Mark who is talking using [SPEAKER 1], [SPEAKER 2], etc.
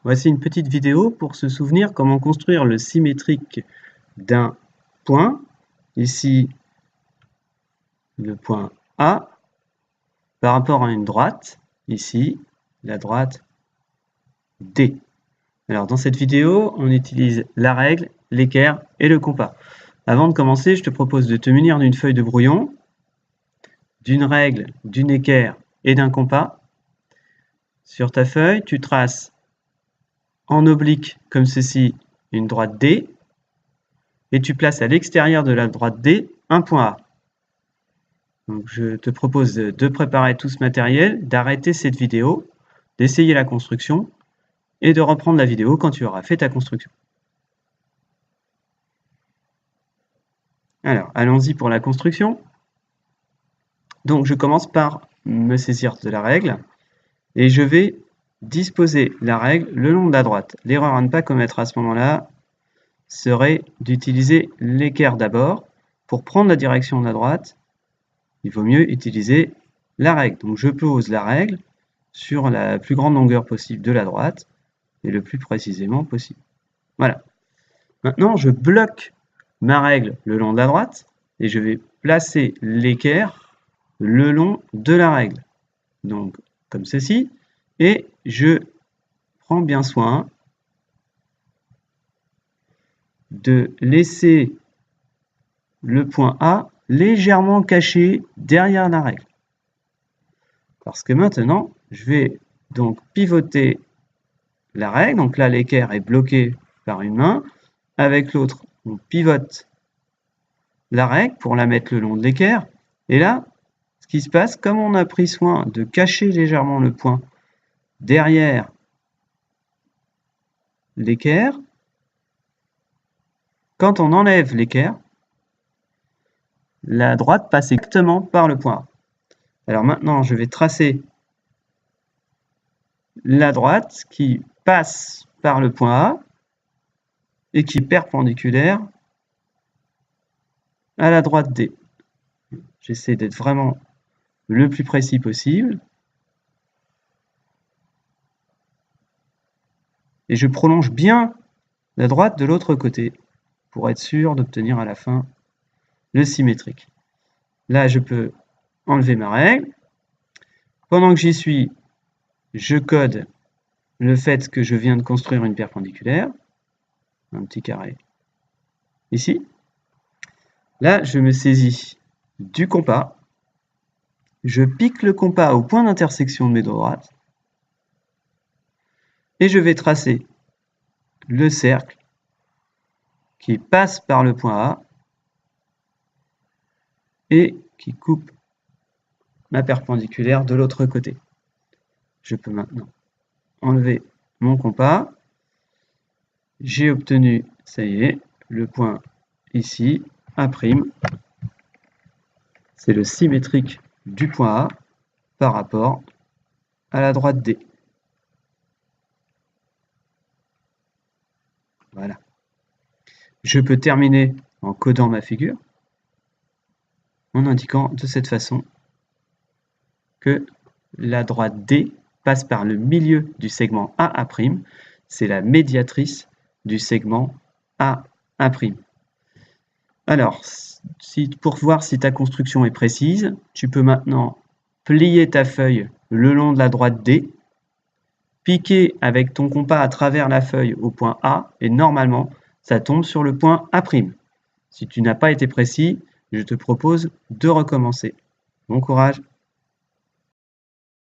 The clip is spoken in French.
[SPEAKER 1] Voici une petite vidéo pour se souvenir comment construire le symétrique d'un point. Ici, le point A par rapport à une droite. Ici, la droite D. Alors, dans cette vidéo, on utilise la règle, l'équerre et le compas. Avant de commencer, je te propose de te munir d'une feuille de brouillon, d'une règle, d'une équerre et d'un compas. Sur ta feuille, tu traces en oblique, comme ceci, une droite D, et tu places à l'extérieur de la droite D un point A. Donc, je te propose de préparer tout ce matériel, d'arrêter cette vidéo, d'essayer la construction et de reprendre la vidéo quand tu auras fait ta construction. Alors, allons-y pour la construction. Donc, je commence par me saisir de la règle et je vais disposer la règle le long de la droite. L'erreur à ne pas commettre à ce moment-là serait d'utiliser l'équerre d'abord. Pour prendre la direction de la droite, il vaut mieux utiliser la règle. Donc, je pose la règle sur la plus grande longueur possible de la droite et le plus précisément possible. Voilà. Maintenant, je bloque ma règle le long de la droite et je vais placer l'équerre le long de la règle. Donc, comme ceci. Et je prends bien soin de laisser le point A légèrement caché derrière la règle. Parce que maintenant, je vais donc pivoter la règle. Donc là, l'équerre est bloqué par une main. Avec l'autre, on pivote la règle pour la mettre le long de l'équerre. Et là, ce qui se passe, comme on a pris soin de cacher légèrement le point derrière l'équerre, quand on enlève l'équerre, la droite passe exactement par le point A. Alors maintenant, je vais tracer la droite qui passe par le point A et qui est perpendiculaire à la droite D. J'essaie d'être vraiment le plus précis possible. Et je prolonge bien la droite de l'autre côté pour être sûr d'obtenir à la fin le symétrique. Là, je peux enlever ma règle. Pendant que j'y suis, je code le fait que je viens de construire une perpendiculaire, un petit carré ici. Là, je me saisis du compas, je pique le compas au point d'intersection de mes deux droites et je vais tracer le cercle qui passe par le point A et qui coupe ma perpendiculaire de l'autre côté. Je peux maintenant enlever mon compas. J'ai obtenu, ça y est, le point ici, A'. C'est le symétrique du point A par rapport à la droite D. Voilà. Je peux terminer en codant ma figure en indiquant de cette façon que la droite D passe par le milieu du segment AA', c'est la médiatrice du segment AA'. Alors, pour voir si ta construction est précise, tu peux maintenant plier ta feuille le long de la droite D, piquer avec ton compas à travers la feuille au point A, et normalement, ça tombe sur le point A'. Si tu n'as pas été précis, je te propose de recommencer. Bon courage!